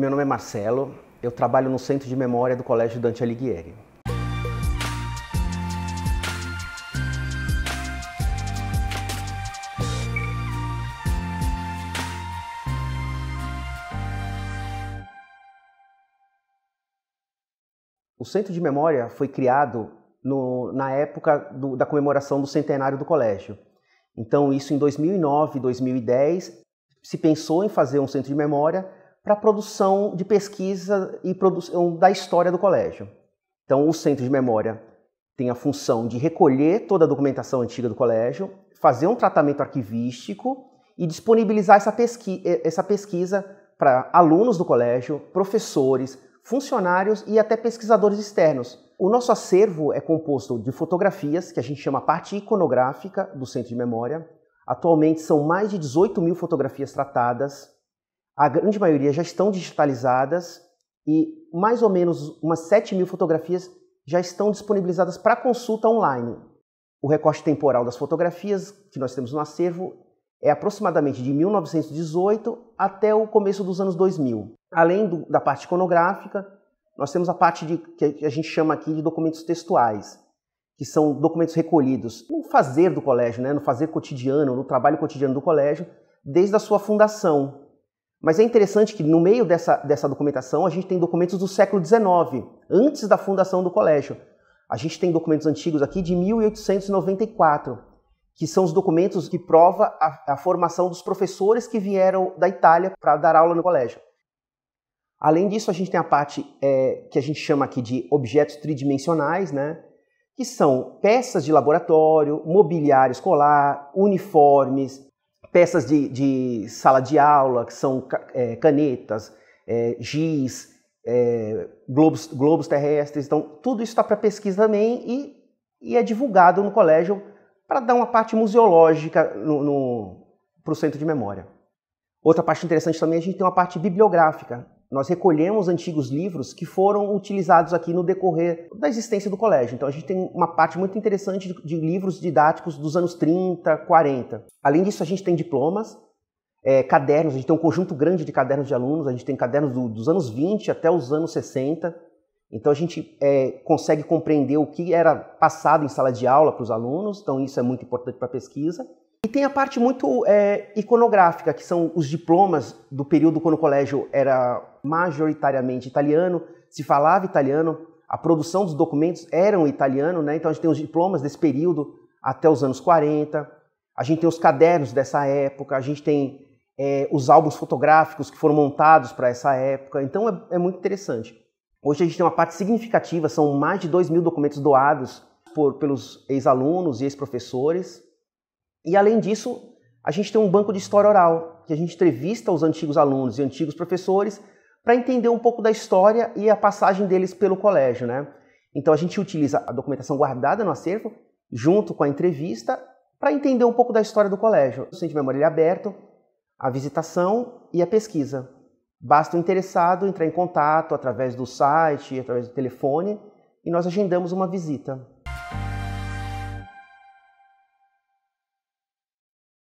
Meu nome é Marcelo, eu trabalho no Centro de Memória do Colégio Dante Alighieri. O Centro de Memória foi criado na época da comemoração do centenário do colégio. Então, isso em 2009, 2010, se pensou em fazer um Centro de Memória para a produção de pesquisa e produção da história do colégio. Então, o Centro de Memória tem a função de recolher toda a documentação antiga do colégio, fazer um tratamento arquivístico e disponibilizar essa pesquisa para alunos do colégio, professores, funcionários e até pesquisadores externos. O nosso acervo é composto de fotografias, que a gente chama a parte iconográfica do Centro de Memória. Atualmente são mais de 18 mil fotografias tratadas. A grande maioria já estão digitalizadas e mais ou menos umas 7 mil fotografias já estão disponibilizadas para consulta online. O recorte temporal das fotografias que nós temos no acervo é aproximadamente de 1918 até o começo dos anos 2000. Além da parte iconográfica, nós temos a parte que a gente chama aqui de documentos textuais, que são documentos recolhidos no fazer do colégio, no fazer cotidiano, no trabalho cotidiano do colégio, desde a sua fundação. Mas é interessante que no meio dessa documentação a gente tem documentos do século XIX, antes da fundação do colégio. A gente tem documentos antigos aqui de 1894, que são os documentos que provam a formação dos professores que vieram da Itália para dar aula no colégio. Além disso, a gente tem a parte que a gente chama aqui de objetos tridimensionais, que são peças de laboratório, mobiliário escolar, uniformes, peças de sala de aula, que são canetas, giz, globos terrestres. Então, tudo isso está para pesquisa também e é divulgado no colégio para dar uma parte museológica para o Centro de Memória. Outra parte interessante também, a gente tem uma parte bibliográfica. Nós recolhemos antigos livros que foram utilizados aqui no decorrer da existência do colégio. Então a gente tem uma parte muito interessante de livros didáticos dos anos 30, 40. Além disso, a gente tem diplomas, cadernos, a gente tem um conjunto grande de cadernos de alunos, a gente tem cadernos dos anos 20 até os anos 60. Então a gente consegue compreender o que era passado em sala de aula para os alunos, então isso é muito importante para a pesquisa. E tem a parte muito iconográfica, que são os diplomas do período quando o colégio era majoritariamente italiano, se falava italiano, a produção dos documentos era em italiano, então a gente tem os diplomas desse período até os anos 40, a gente tem os cadernos dessa época, a gente tem os álbuns fotográficos que foram montados para essa época, então é muito interessante. Hoje a gente tem uma parte significativa, são mais de 2 mil documentos doados pelos ex-alunos e ex-professores. E além disso, a gente tem um banco de história oral, que a gente entrevista os antigos alunos e antigos professores para entender um pouco da história e a passagem deles pelo colégio. Então a gente utiliza a documentação guardada no acervo, junto com a entrevista, para entender um pouco da história do colégio. O Centro de Memória é aberto, a visitação e a pesquisa. Basta o interessado entrar em contato através do site, através do telefone, e nós agendamos uma visita.